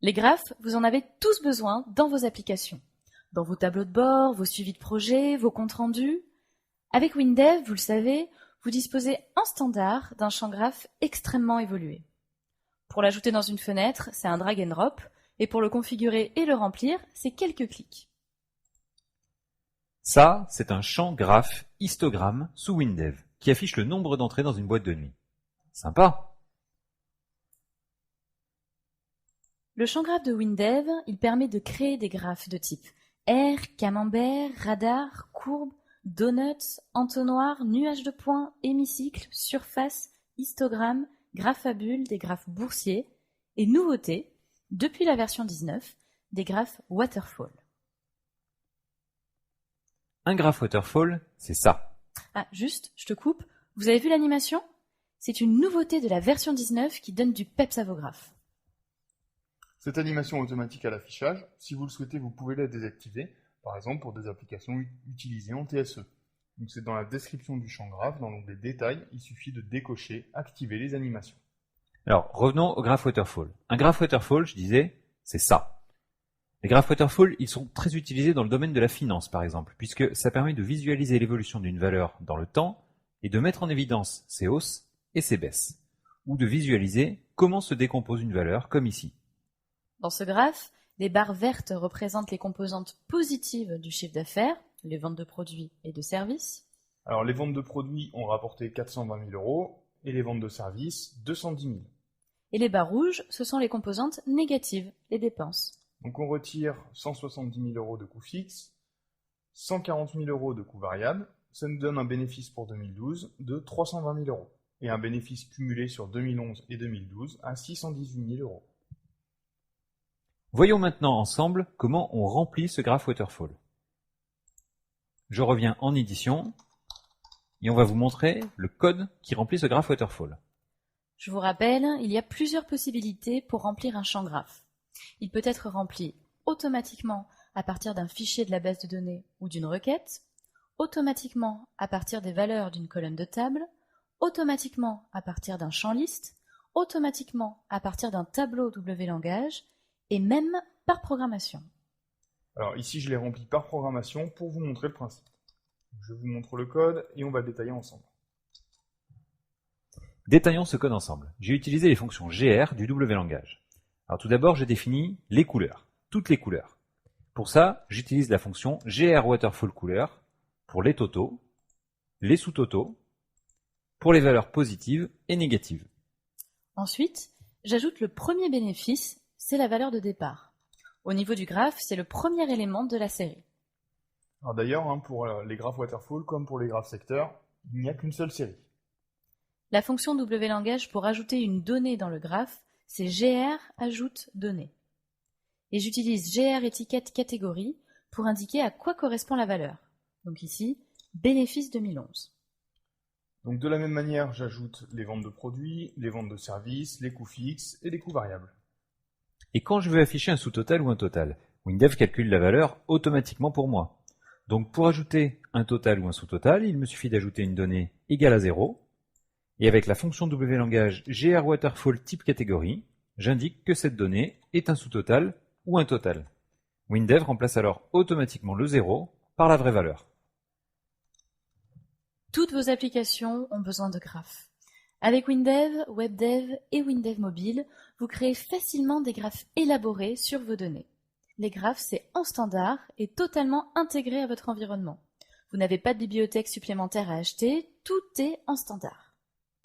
Les graphes, vous en avez tous besoin dans vos applications. Dans vos tableaux de bord, vos suivis de projet, vos comptes rendus. Avec WinDev, vous le savez, vous disposez en standard d'un champ graphe extrêmement évolué. Pour l'ajouter dans une fenêtre, c'est un drag and drop, et pour le configurer et le remplir, c'est quelques clics. Ça, c'est un champ graphe histogramme sous WinDev qui affiche le nombre d'entrées dans une boîte de nuit. Sympa! Le champ graphe de WinDev, il permet de créer des graphes de type R, camembert, radar, courbe, donut, entonnoir, nuage de points, hémicycle, surface, histogramme, graphe à bulles, des graphes boursiers, et nouveauté, depuis la version 19, des graphes waterfall. Un graphe waterfall, c'est ça. Ah, juste, je te coupe, vous avez vu l'animation? C'est une nouveauté de la version 19 qui donne du peps à vos graphes. Cette animation automatique à l'affichage, si vous le souhaitez, vous pouvez la désactiver, par exemple pour des applications utilisées en TSE. Donc c'est dans la description du champ graphe, dans l'onglet détails, il suffit de décocher, activer les animations. Alors, revenons au graphe waterfall. Un graphe waterfall, je disais, c'est ça. Les graphes waterfall, ils sont très utilisés dans le domaine de la finance, par exemple, puisque ça permet de visualiser l'évolution d'une valeur dans le temps et de mettre en évidence ses hausses et ses baisses, ou de visualiser comment se décompose une valeur, comme ici. Dans ce graphe, les barres vertes représentent les composantes positives du chiffre d'affaires, les ventes de produits et de services. Alors les ventes de produits ont rapporté 420 000 € et les ventes de services 210 000. Et les barres rouges, ce sont les composantes négatives, les dépenses. Donc on retire 170 000 € de coûts fixes, 140 000 € de coûts variables, ça nous donne un bénéfice pour 2012 de 320 000 € et un bénéfice cumulé sur 2011 et 2012 à 618 000 €. Voyons maintenant ensemble comment on remplit ce graphe waterfall. Je reviens en édition et on va vous montrer le code qui remplit ce graphe waterfall. Je vous rappelle, il y a plusieurs possibilités pour remplir un champ graphe. Il peut être rempli automatiquement à partir d'un fichier de la base de données ou d'une requête, automatiquement à partir des valeurs d'une colonne de table, automatiquement à partir d'un champ liste, automatiquement à partir d'un tableau WLangage, et même par programmation. Alors ici je l'ai rempli par programmation pour vous montrer le principe. Je vous montre le code et on va le détailler ensemble. Détaillons ce code ensemble. J'ai utilisé les fonctions GR du WLangage. Alors tout d'abord, j'ai défini les couleurs, toutes les couleurs. Pour ça, j'utilise la fonction GRWaterfallColor pour les totaux, les sous-totaux, pour les valeurs positives et négatives. Ensuite, j'ajoute le premier bénéfice, c'est la valeur de départ. Au niveau du graphe, c'est le premier élément de la série. Alors d'ailleurs, pour les graphes waterfall comme pour les graphes secteurs, il n'y a qu'une seule série. La fonction WLangage pour ajouter une donnée dans le graphe, c'est GR ajoute donnée. Et j'utilise GR étiquette catégorie pour indiquer à quoi correspond la valeur. Donc ici, bénéfice 2011. Donc de la même manière, j'ajoute les ventes de produits, les ventes de services, les coûts fixes et les coûts variables. Et quand je veux afficher un sous-total ou un total, WinDev calcule la valeur automatiquement pour moi. Donc pour ajouter un total ou un sous-total, il me suffit d'ajouter une donnée égale à 0, et avec la fonction WLangage GRWaterfall type catégorie, j'indique que cette donnée est un sous-total ou un total. WinDev remplace alors automatiquement le 0 par la vraie valeur. Toutes vos applications ont besoin de graphes. Avec WinDev, WebDev et WinDev Mobile, vous créez facilement des graphes élaborés sur vos données. Les graphes, c'est en standard et totalement intégré à votre environnement. Vous n'avez pas de bibliothèque supplémentaire à acheter, tout est en standard.